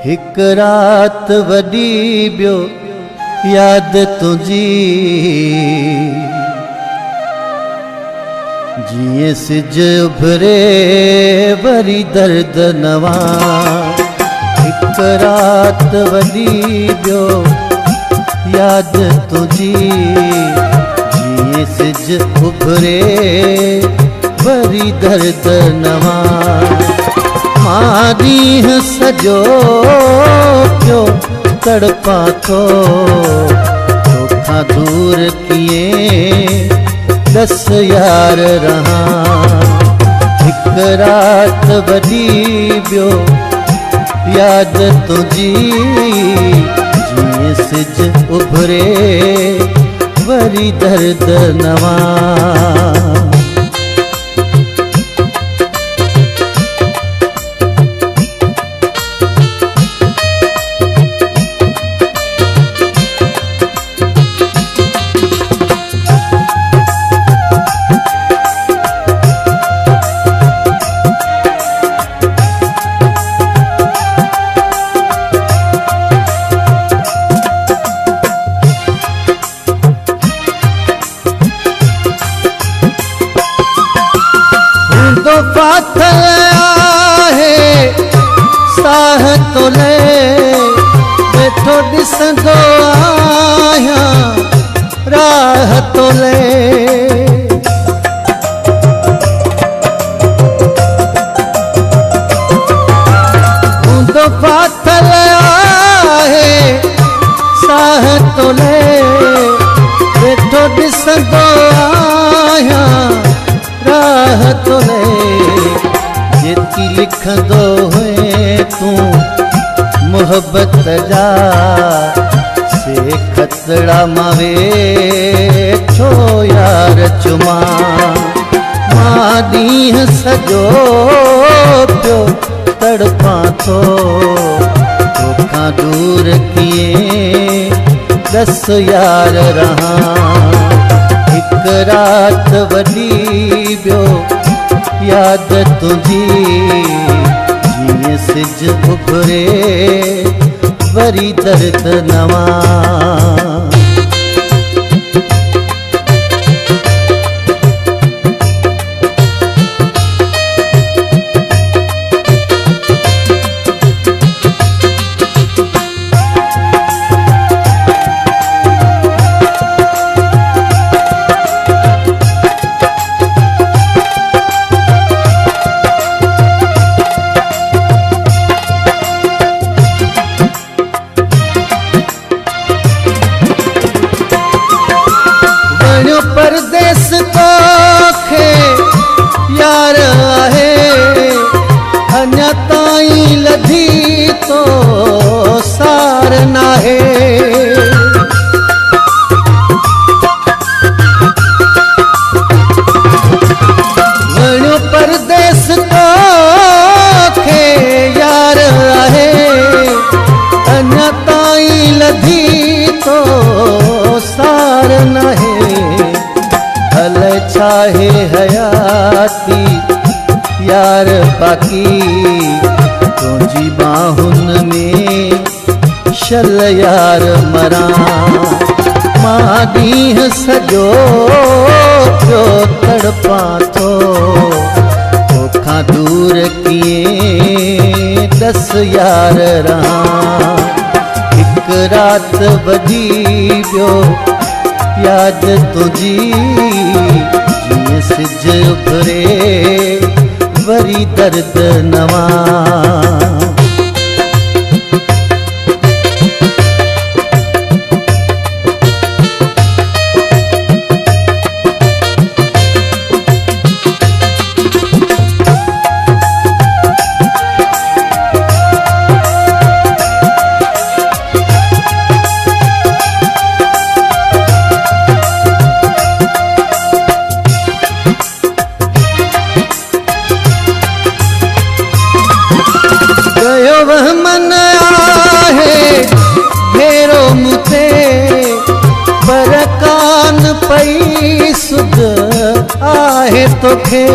हिक रात वडी बियो याद तुझी जिए सिज उभरे वरी दर्द नवा। हिक रात वडी बियो याद तुझी जिए सिज उभरे वरी दर्द नवा। मारीह सजो क्यों तड़पा तो तोखा दूर किए दस यार रहा। हिक रात वडी बियो याद तुझी जिए सिज उभरे वरी दर्द नवा। पाथल आहे साह तो ले वेठो ॾिसंदो आहियां राह तो ले। हूंदो पाथल आहे साह तो ले वेठो ॾिसंदो आहियां राह तो ले। जेती लिखंदो हुए तू मोहब्बत जा से खतड़ा मावे छो यार चुमा। मां ॾींहं सॼो पियो तड़पा थो तोखां दूर कीअं दस यार रहा। हिक रात वडी बियो याद तुझी जिए सिज उभरे वरी दर्द नवा। परदेस तोखे यार आहे अञा ताईं लधी तो सार नाहे। वणियो परदेस तोखे यार आहे अञा ताईं लधी तो सार नाहे। हल चाहे हयाती यार बाकी तुझी बाहुन में शल यार मरा। मां ॾींहं सॼो पियो तड़पा थो तोखां दूर कीअं दस यार रहा। हिक रात वडी बियो याद तुझी जिए सिज उभरे वरी दर्द नवा। वह मन आहे घेरो मुते पर कान पई सुध आहे तोखे।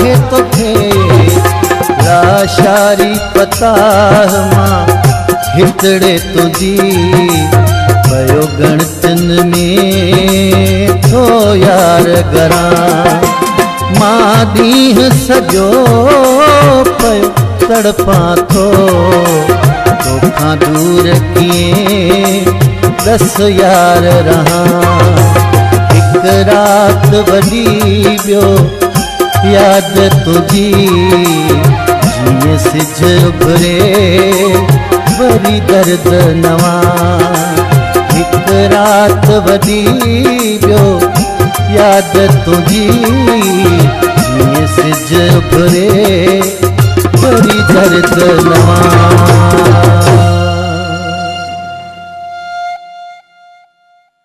आहे तोखे लाशारी पता मां हितड़े तुझी पयो गणतन में थो यार गरा मां दीह सजो पयो तड़पा थो तोखां दूर किए दस यार रहा एक रात वडी बियो याद तुझी जीअं सिज उभरे वरी दर्द नवा एक रात वडी बियो याद तुझी जीअं सिज उभरे वरी दर्द नवा।